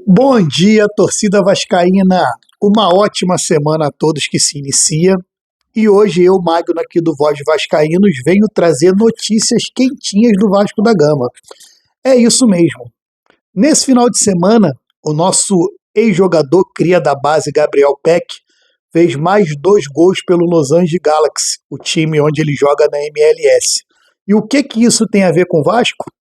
Bom dia, torcida vascaína. Uma ótima semana a todos que se inicia. E hoje eu, Magno, aqui do Voz Vascaínos, venho trazer notícias quentinhas do Vasco da Gama. É isso mesmo. Nesse final de semana, o nosso ex-jogador cria da base, Gabriel Peck, fez mais 2 gols pelo Los Angeles Galaxy, o time onde ele joga na MLS. E o que isso tem a ver com o Vasco?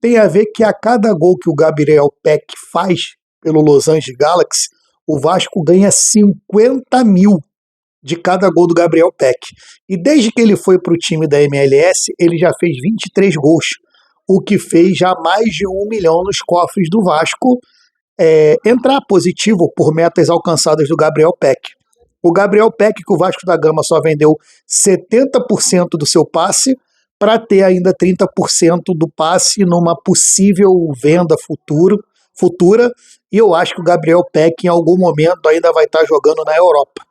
Tem a ver que a cada gol que o Gabriel Peck faz pelo Los Angeles Galaxy, o Vasco ganha 50 mil de cada gol do Gabriel Peck. E desde que ele foi para o time da MLS, ele já fez 23 gols, o que fez já mais de 1 milhão nos cofres do Vasco entrar positivo por metas alcançadas do Gabriel Peck. O Gabriel Peck, que o Vasco da Gama só vendeu 70% do seu passe, para ter ainda 30% do passe numa possível venda futura, e eu acho que o Gabriel Peck em algum momento ainda vai estar jogando na Europa.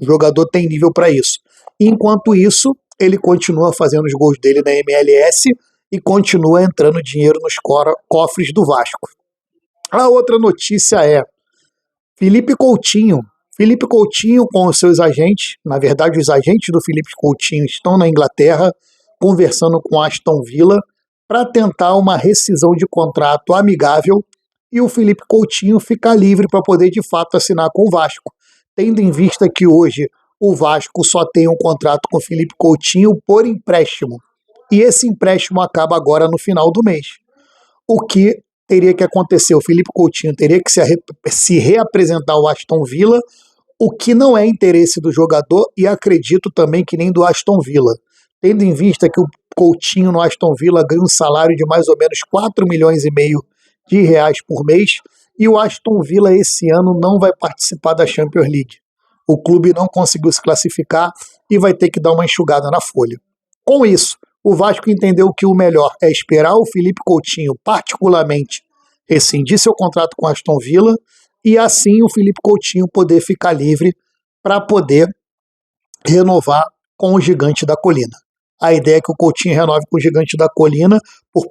O jogador tem nível para isso. Enquanto isso, ele continua fazendo os gols dele na MLS e continua entrando dinheiro nos cofres do Vasco. A outra notícia é Felipe Coutinho. Felipe Coutinho com os seus agentes, na verdade os agentes do Felipe Coutinho estão na Inglaterra, conversando com Aston Villa para tentar uma rescisão de contrato amigável e o Felipe Coutinho ficar livre para poder de fato assinar com o Vasco, tendo em vista que hoje o Vasco só tem um contrato com o Felipe Coutinho por empréstimo e esse empréstimo acaba agora no final do mês. O que teria que acontecer? O Felipe Coutinho teria que se reapresentar ao Aston Villa, o que não é interesse do jogador e acredito também que nem do Aston Villa. Tendo em vista que o Coutinho no Aston Villa ganha um salário de mais ou menos 4,5 milhões de reais por mês, e o Aston Villa esse ano não vai participar da Champions League. O clube não conseguiu se classificar e vai ter que dar uma enxugada na folha. Com isso, o Vasco entendeu que o melhor é esperar o Felipe Coutinho, particularmente, rescindir seu contrato com o Aston Villa, e assim o Felipe Coutinho poder ficar livre para poder renovar com o Gigante da Colina. A ideia é que o Coutinho renove com o Gigante da Colina por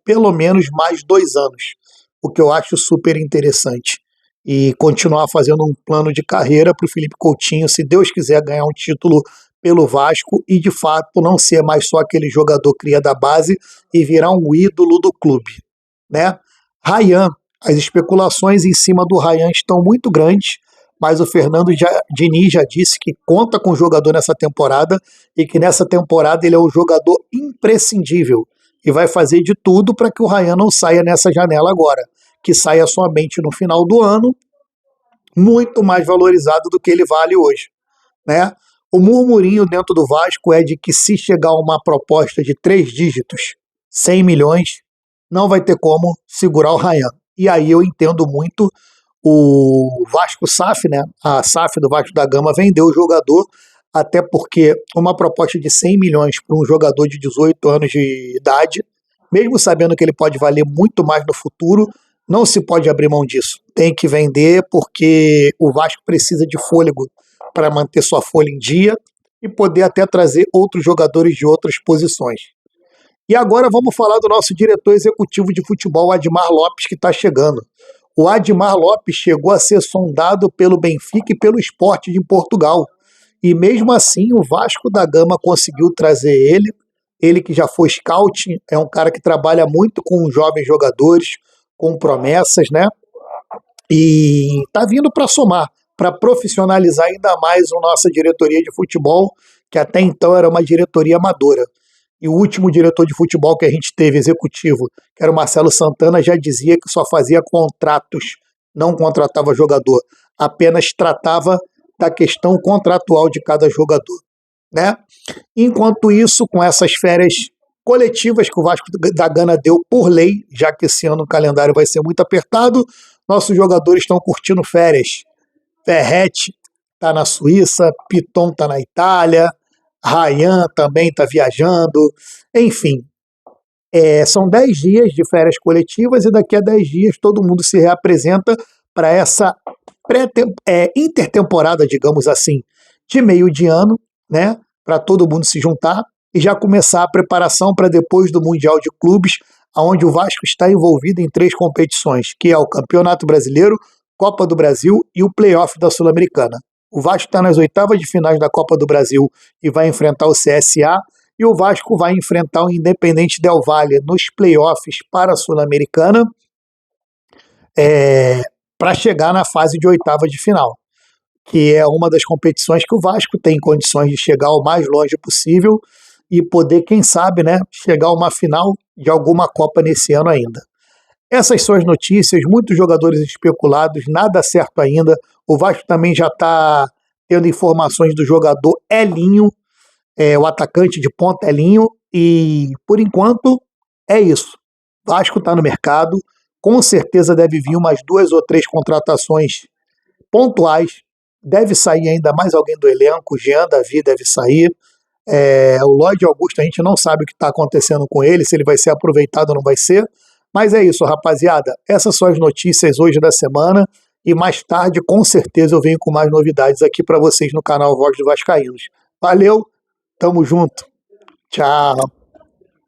pelo menos mais 2 anos, o que eu acho super interessante. E continuar fazendo um plano de carreira para o Felipe Coutinho, se Deus quiser ganhar um título pelo Vasco e de fato não ser mais só aquele jogador cria da base e virar um ídolo do clube, né? Ryan, as especulações em cima do Ryan estão muito grandes, mas o Fernando Diniz já disse que conta com o jogador nessa temporada e que nessa temporada ele é um jogador imprescindível e vai fazer de tudo para que o Ryan não saia nessa janela agora, que saia somente no final do ano, muito mais valorizado do que ele vale hoje, né? O murmurinho dentro do Vasco é de que se chegar uma proposta de 3 dígitos, 100 milhões, não vai ter como segurar o Ryan. E aí eu entendo muito o Vasco SAF, né? A SAF do Vasco da Gama vendeu o jogador, até porque uma proposta de 100 milhões para um jogador de 18 anos de idade, mesmo sabendo que ele pode valer muito mais no futuro, não se pode abrir mão disso. Tem que vender porque o Vasco precisa de fôlego para manter sua folha em dia e poder até trazer outros jogadores de outras posições. E agora vamos falar do nosso diretor executivo de futebol, Admar Lopes, que está chegando. O Admar Lopes chegou a ser sondado pelo Benfica e pelo Sport de Portugal. E mesmo assim o Vasco da Gama conseguiu trazer ele que já foi scout, é um cara que trabalha muito com jovens jogadores, com promessas, né? E está vindo para somar, para profissionalizar ainda mais a nossa diretoria de futebol, que até então era uma diretoria amadora. E o último diretor de futebol que a gente teve, executivo, que era o Marcelo Santana, já dizia que só fazia contratos, não contratava jogador, apenas tratava da questão contratual de cada jogador, né? Enquanto isso, com essas férias coletivas que o Vasco da Gama deu por lei, já que esse ano o calendário vai ser muito apertado, nossos jogadores estão curtindo férias. Ferretti está na Suíça, Piton está na Itália, Ryan também está viajando, enfim. São 10 dias de férias coletivas e daqui a 10 dias todo mundo se reapresenta para essa intertemporada, digamos assim, de meio de ano, né? Para todo mundo se juntar e já começar a preparação para depois do Mundial de Clubes onde o Vasco está envolvido em 3 competições, que é o Campeonato Brasileiro, Copa do Brasil e o Playoff da Sul-Americana. O Vasco está nas oitavas de finais da Copa do Brasil e vai enfrentar o CSA, e o Vasco vai enfrentar o Independente Del Valle nos playoffs para a Sul-Americana, para chegar na fase de oitava de final, que é uma das competições que o Vasco tem condições de chegar o mais longe possível e poder, quem sabe, né, chegar a uma final de alguma Copa nesse ano ainda. Essas são as notícias, muitos jogadores especulados, nada certo ainda. O Vasco também já está tendo informações do jogador Elinho, o atacante de ponta Elinho, e por enquanto é isso. O Vasco está no mercado, com certeza deve vir umas 2 ou 3 contratações pontuais, deve sair ainda mais alguém do elenco, o Jean Davi deve sair, o Lloyd Augusto a gente não sabe o que está acontecendo com ele, se ele vai ser aproveitado ou não vai ser, mas é isso, rapaziada, essas são as notícias hoje da semana, e mais tarde com certeza eu venho com mais novidades aqui para vocês no canal Voz do Vascaínos. Valeu, tamo junto, tchau.